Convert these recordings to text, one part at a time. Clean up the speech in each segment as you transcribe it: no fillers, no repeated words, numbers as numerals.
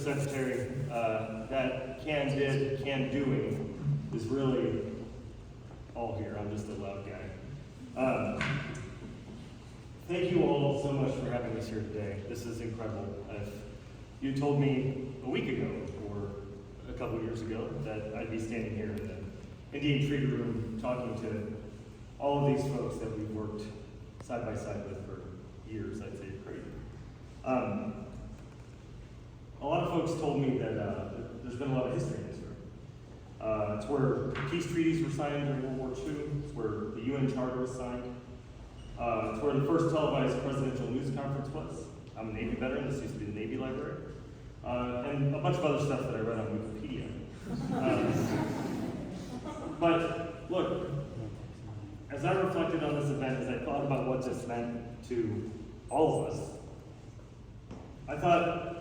Secretary, that can, did, can doing is really all here. I'm just a loud guy. Thank you all so much for having us here today. This is incredible. If you told me a week ago or a couple of years ago that I'd be standing here in the Indian Treaty Room talking to all of these folks that we've worked side by side with for years, I'd say it's crazy. A lot of folks told me that there's been a lot of history in this room. It's where peace treaties were signed during World War II. It's where the UN Charter was signed. It's where the first televised presidential news conference was. I'm a Navy veteran. This used to be the Navy library. And a bunch of other stuff that I read on Wikipedia. But look, as I reflected on this event, as I thought about what this meant to all of us, I thought,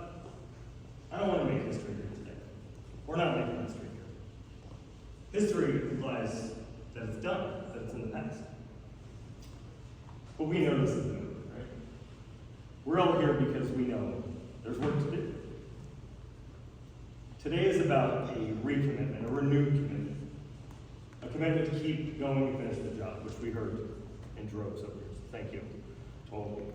I don't want to make history here today. We're not making history here. History implies that it's done, that it's in the past. But we know this is the movement, right? We're all here because we know there's work to do. Today is about a recommitment, a renewed commitment. A commitment to keep going and finish the job, which we heard in droves over here. So thank you to all of you.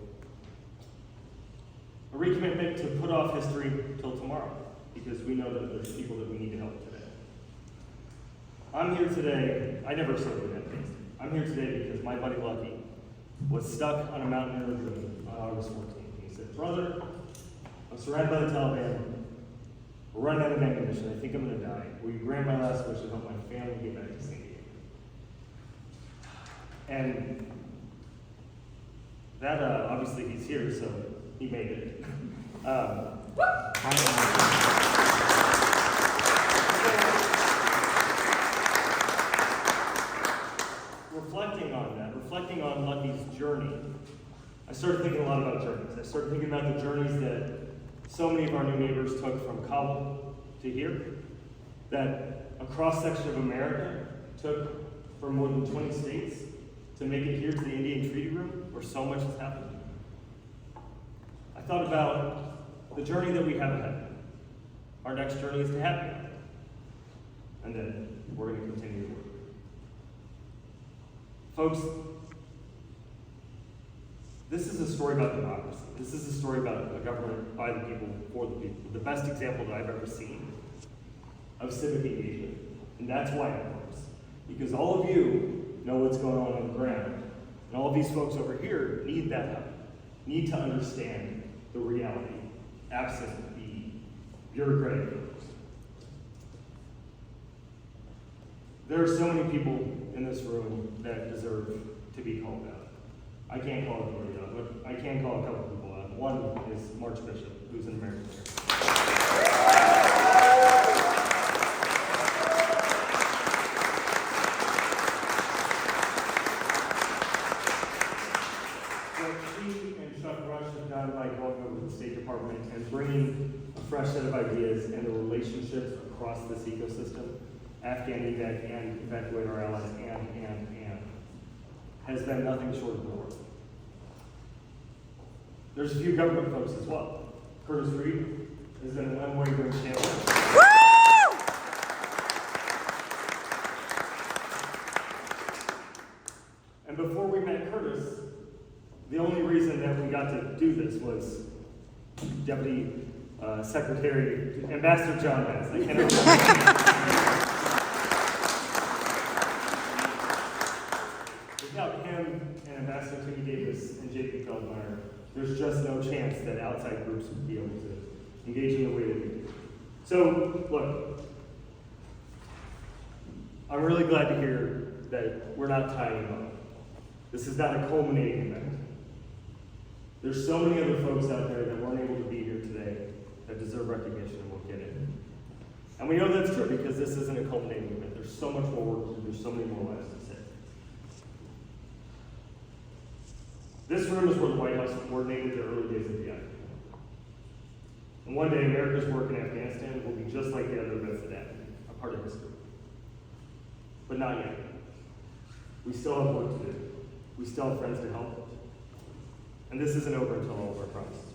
A recommitment to put off history till tomorrow, because we know that there's people that we need to help today. I'm here today, I never served in Afghanistan. I'm here today because my buddy Lucky was stuck on a mountain in Ravine on August 14th. He said, "Brother, I'm surrounded by the Taliban. We're running out of ammunition. I think I'm going to die. Will you grant my last wish and help my family get back to San Diego?" And that, obviously he's here, so he made it. Reflecting on that, reflecting on Lucky's journey, I started thinking a lot about journeys. I started thinking about the journeys that so many of our new neighbors took from Kabul to here, that a cross-section of America took from more than 20 states to make it here to the Indian Treaty Room, where so much has happened. I thought about the journey that we have ahead. Our next journey is to happiness. And then we're going to continue to work. Folks, this is a story about democracy. This is a story about a government by the people, for the people. The best example that I've ever seen of civic engagement. And that's why it works. Because all of you know what's going on the ground. And all of these folks over here need that help, need to understand the reality, absent the bureaucratic hurdles. There are so many people in this room that deserve to be called out. I can't call everybody out, but I can call a couple people out. One is March Bishop, who's an American here. State Department and bringing a fresh set of ideas and the relationships across this ecosystem, AfghanEvac and evacuate our allies and has been nothing short of glory. There's a few government folks as well. Curtis Reed has been an unwavering champion. And before we met Curtis, the only reason that we got to do this was Deputy Secretary, Ambassador John Ness. I can't Without him and Ambassador Timmy Davis and J.P. Feldmeyer, there's just no chance that outside groups would be able to engage in the way that we do. So, look, I'm really glad to hear that we're not tying them up. This is not a culminating event. There's so many other folks out there that weren't able to be here today that deserve recognition, and we'll get it. And we know that's true because this isn't a culminating event. There's so much more work to do. There's so many more lives to save. This room is where the White House coordinated the early days of the act. And one day, America's work in Afghanistan will be just like the other events that happened, a part of history. But not yet. We still have work to do. We still have friends to help. And this isn't over until all of our promises